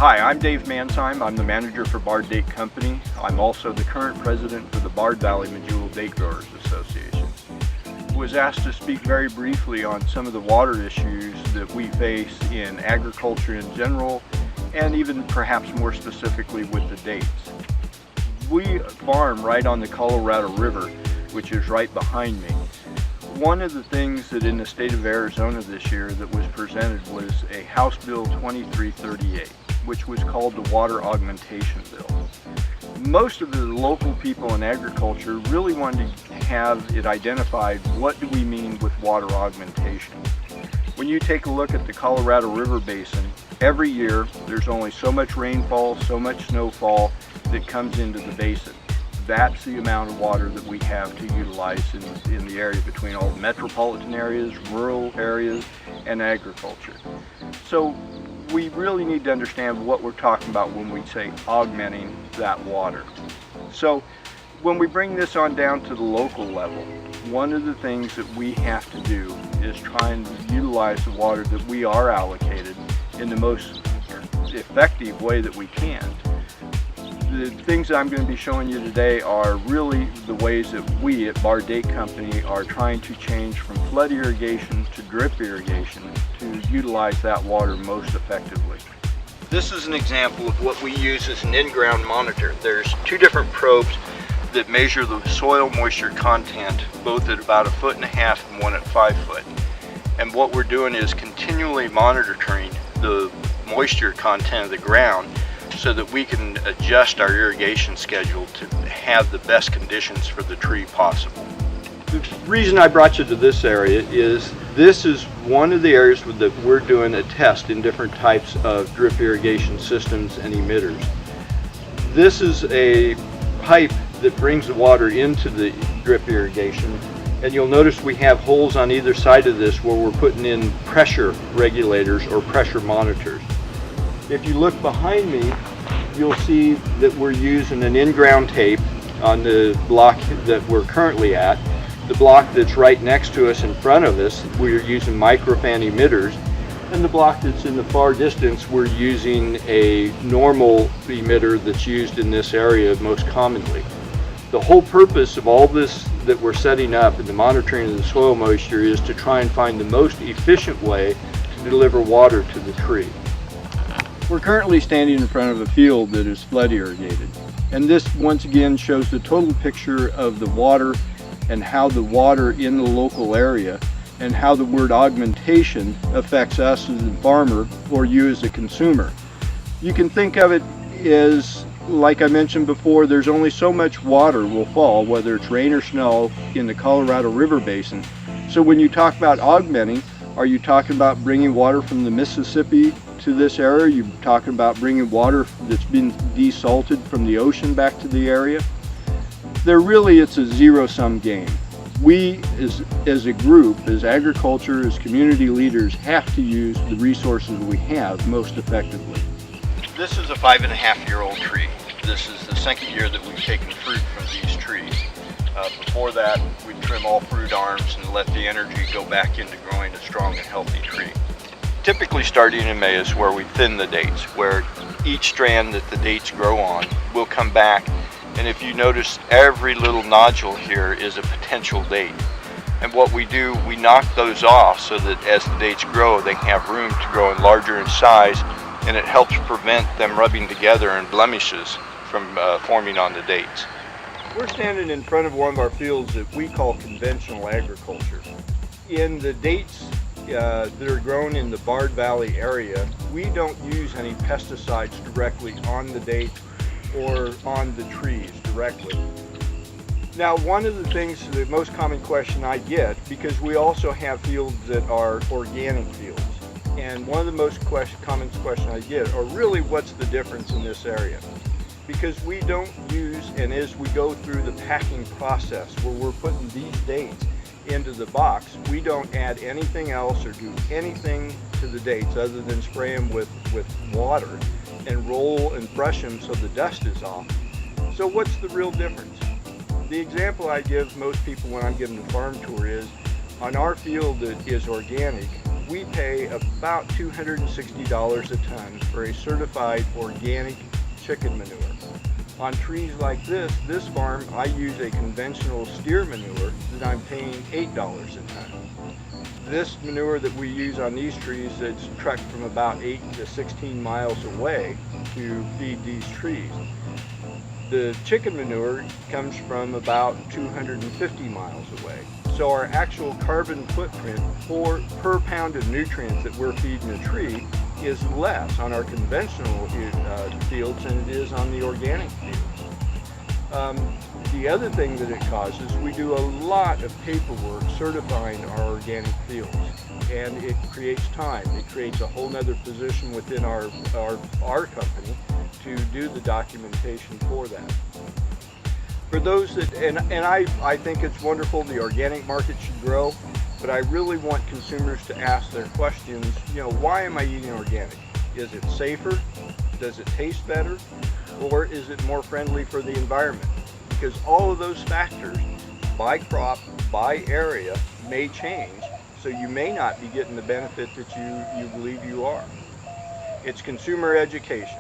Hi, I'm Dave Mansheim. I'm the manager for Bard Date Company. I'm also the current president for the Bard Valley Medjool Date Growers Association. I was asked to speak very briefly on some of the water issues that we face in agriculture in general, and even perhaps more specifically with the dates. We farm right on the Colorado River, which is right behind me. One of the things that in the state of Arizona this year that was presented was a House Bill 2338, which was called the Water Augmentation Bill. Most of the local people in agriculture really wanted to have it identified, what do we mean with water augmentation? When you take a look at the Colorado River Basin, every year there's only so much rainfall, so much snowfall that comes into the basin. That's the amount of water that we have to utilize in the area between all the metropolitan areas, rural areas, and agriculture. So we really need to understand what we're talking about when we say augmenting that water. So when we bring this on down to the local level, one of the things that we have to do is try and utilize the water that we are allocated in the most effective way that we can. The things that I'm going to be showing you today are really the ways that we at Bard Date Company are trying to change from flood irrigation to drip irrigation to utilize that water most effectively. This is an example of what we use as an in-ground monitor. There's two different probes that measure the soil moisture content, both at about 1.5 feet and one at 5 foot. And what we're doing is continually monitoring the moisture content of the ground so that we can adjust our irrigation schedule to have the best conditions for the tree possible. The reason I brought you to this area is this is one of the areas that we're doing a test in different types of drip irrigation systems and emitters. This is a pipe that brings the water into the drip irrigation, and you'll notice we have holes on either side of this where we're putting in pressure regulators or pressure monitors. If you look behind me, you'll see that we're using an in-ground tape on the block that we're currently at. The block that's right next to us in front of us, we're using microfan emitters. And the block that's in the far distance, we're using a normal emitter that's used in this area most commonly. The whole purpose of all this that we're setting up and the monitoring of the soil moisture is to try and find the most efficient way to deliver water to the tree. We're currently standing in front of a field that is flood irrigated, and this once again shows the total picture of the water and how the water in the local area and how the word augmentation affects us as a farmer or you as a consumer. You can think of it as, like I mentioned before, there's only so much water will fall, whether it's rain or snow, in the Colorado River Basin. So when you talk about augmenting, are you talking about bringing water from the Mississippi to this area? Are you talking about bringing water that's been desalted from the ocean back to the area? It's a zero-sum game. We as a group, as agriculture, as community leaders, have to use the resources we have most effectively. This is a 5.5-year-old tree. This is the second year that we've taken fruit from these trees. Before that, we'd trim all fruit arms and let the energy go back into growing a strong and healthy tree. Typically starting in May is where we thin the dates, where each strand that the dates grow on will come back, and if you notice, every little nodule here is a potential date. And what we do, we knock those off so that as the dates grow, they have room to grow in larger in size, and it helps prevent them rubbing together and blemishes from forming on the dates. We're standing in front of one of our fields that we call conventional agriculture. In the dates that are grown in the Bard Valley area, we don't use any pesticides directly on the date or on the trees directly. Now, one of the things, the most common question I get, because we also have fields that are organic fields, and one of the most common questions I get are really, what's the difference in this area? Because we don't use, and as we go through the packing process where we're putting these dates into the box, we don't add anything else or do anything to the dates other than spray them with water and roll and brush them so the dust is off. So what's the real difference? The example I give most people when I'm giving the farm tour is, on our field that is organic, we pay about $260 a ton for a certified organic chicken manure. On trees like this farm, I use a conventional steer manure that I'm paying $8 a ton. This manure that we use on these trees, it's trucked from about 8 to 16 miles away to feed these trees. The chicken manure comes from about 250 miles away. So our actual carbon footprint per pound of nutrients that we're feeding a tree is less on our conventional fields than it is on the organic fields. The other thing that it causes, we do a lot of paperwork certifying our organic fields, and it creates time. It creates a whole nother position within our company to do the documentation for that. For those that, and I think it's wonderful, the organic market should grow, but I really want consumers to ask their questions, why am I eating organic? Is it safer? Does it taste better? Or is it more friendly for the environment? Because all of those factors, by crop, by area, may change, so you may not be getting the benefit that you believe you are. It's consumer education.